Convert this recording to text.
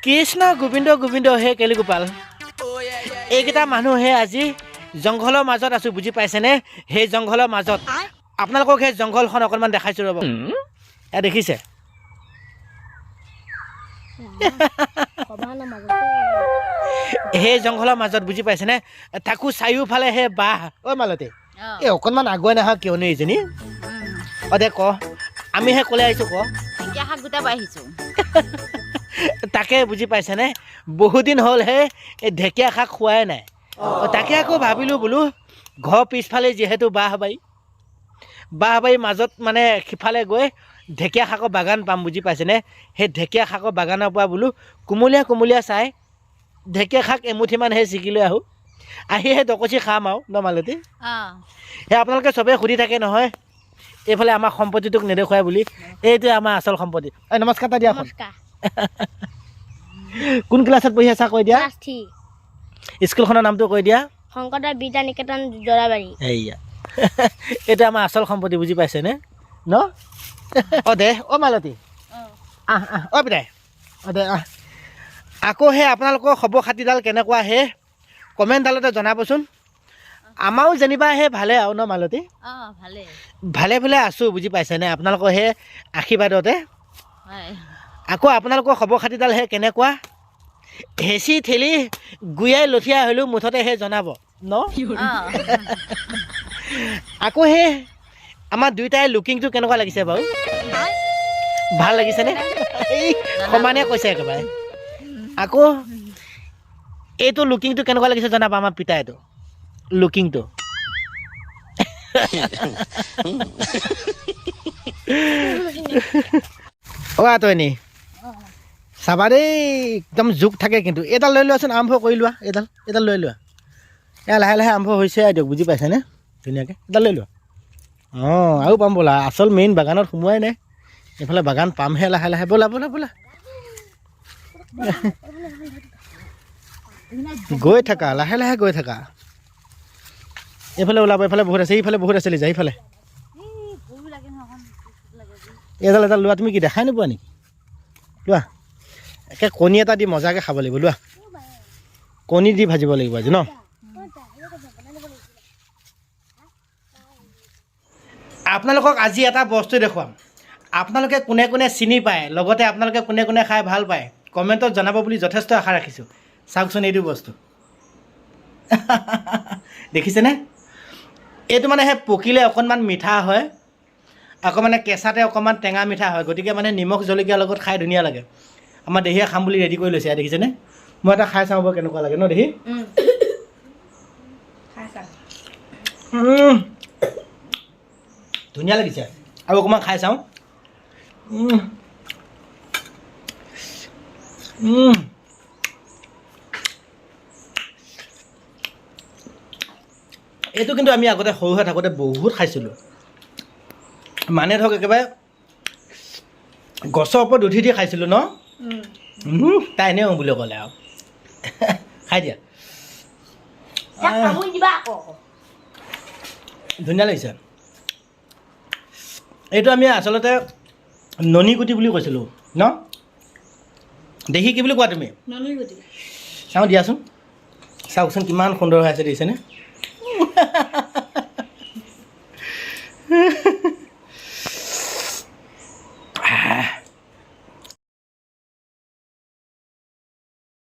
কৃষ্ণ গোবিন্দ গোবিন্দ হে কেলিগোপাল এইকেইটা মানুহে আজি জংঘলৰ মাজত আছোঁ বুজি পাইছেনে সেই জংঘলৰ মাজত আপোনালোকক সেই জংঘলখন অকণমান দেখাইছোঁ ৰ'ব এয়া দেখিছে সেই জংঘলৰ মাজত বুজি পাইছেনে তাকো চাৰিওফালে সেই বাঁহ ঐ মালতী এই অকণমান আগুৱাই নাহা কিয়নো এইজনী দে ক আমিহে ক'লে আহিছোঁ ক তাকে বুজি পাইছেনে বহুদিন হ'ল হে এই ঢেকীয়া শাক খোৱাই নাই তাকে আকৌ ভাবিলোঁ বোলো ঘৰ পিছফালে যিহেতু বাঁহবাৰীৰ মাজত মানে সিফালে গৈ ঢেকীয়া শাকৰ বাগান পাম বুজি পাইছেনে সেই ঢেকীয়া শাকৰ বাগানৰ পৰা বোলো কোমলীয়া কোমলীয়া চাই ঢেকীয়া শাক এমুঠিমান সেই ছিগি লৈ আহোঁ আহি সেই ডকচি খাম আৰু ন মালতী সেই আপোনালোকে চবেই সুধি থাকে নহয় এইফালে আমাৰ সম্পত্তিটোক নেদেখুৱাই বুলি এইটোৱে আমাৰ আচল সম্পত্তি নমস্কাৰ এটা দিয়া কোন ক্লাছত পঢ়ি আছা কৈ দিয়া স্কুলখনৰ নামটো কৈ দিয়া শংকৰদেৱ বিদ্যা নিকেতন জৰাবাৰী এইয়া এইটো আমাৰ আচল সম্পত্তি বুজি পাইছেনে ন দে মালতী পিতাই দে আকৌ সেই আপোনালোকৰ খবৰ খাতিডাল কেনেকুৱা হে কমেণ্টডালতে জনাবচোন আমাৰো যেনিবা সেই ভালে আৰু ন মালতী ভালে ভালে আছোঁ বুজি পাইছেনে আপোনালোকৰ সেই আশীৰ্বাদতে আকৌ আপোনালোকৰ খবৰ খাতিডাল সেই কেনেকুৱা হেঁচি ঠেলি গুৰিয়াই লঠিয়া হ'লেও মুঠতে সেই জনাব ন আকৌ সেই আমাৰ দুয়োটাই লুকিংটো কেনেকুৱা লাগিছে বাৰু ভাল লাগিছেনে এই সমানে কৈছে একেবাৰে আকৌ এইটো লুকিংটো কেনেকুৱা লাগিছে জনাব আমাৰ পিতাইটো লুকিংটো তইনি চাবা দেই একদম জোক থাকে কিন্তু এইডাল লৈ লোৱাচোন আৰম্ভ কৰি লোৱা এইডাল লৈ লোৱা এয়া লাহে লাহে আৰম্ভ হৈছে দিয়ক বুজি পাইছেনে ধুনীয়াকৈ এইডাল লৈ লোৱা আৰু পাম বোলা আচল মেইন বাগানত সোমোৱাই নাই এইফালে বাগান পামহে লাহে লাহে ব'লা গৈ থাকা লাহে লাহে গৈ থাকা এইফালে ওলাব এইফালে বহুত আছে এইফালে বহুত আছে লিজা এইফালে এইডাল লোৱা তুমি কি দেখাই নোপোৱা নেকি লোৱা একে কণী এটা দি মজাকৈ খাব লাগিব লোৱা কণী দি ভাজিব লাগিব আজি ন আপোনালোকক আজি এটা বস্তু দেখুৱাম আপোনালোকে কোনে কোনে চিনি পায় লগতে আপোনালোকে কোনে কোনে খাই ভাল পায় কমেণ্টত জনাব বুলি যথেষ্ট আশা ৰাখিছোঁ চাওকচোন এইটো বস্তু দেখিছেনে এইটো মানে সেই পকিলে অকণমান মিঠা হয় আকৌ মানে কেঁচাতে অকণমান টেঙা মিঠা হয় গতিকে মানে নিমখ জলকীয়াৰ লগত খাই ধুনীয়া লাগে আমাৰ দেহীয়ে খাম বুলি ৰেডি কৰি লৈছে দেখিছেনে মই এটা খাই চাওঁ বাৰু কেনেকুৱা লাগে ন দেহি ধুনীয়া লাগিছে আৰু অকণমান খাই চাওঁ এইটো কিন্তু আমি আগতে সৰু হৈ থাকোঁতে বহুত খাইছিলোঁ মানে ধৰক একেবাৰে গছৰ ওপৰত উঠি দি খাইছিলোঁ ন তাই এনেও বুলি ক'লে আৰু খাই দিয়া ধুনীয়া লাগিছে এইটো আমি আচলতে ননীগুটি বুলি কৈছিলোঁ ন দেখি কি বুলি কোৱা তুমি চাওঁ দিয়াচোন চাওকচোন কিমান সুন্দৰ হৈ আছে দেখিছেনে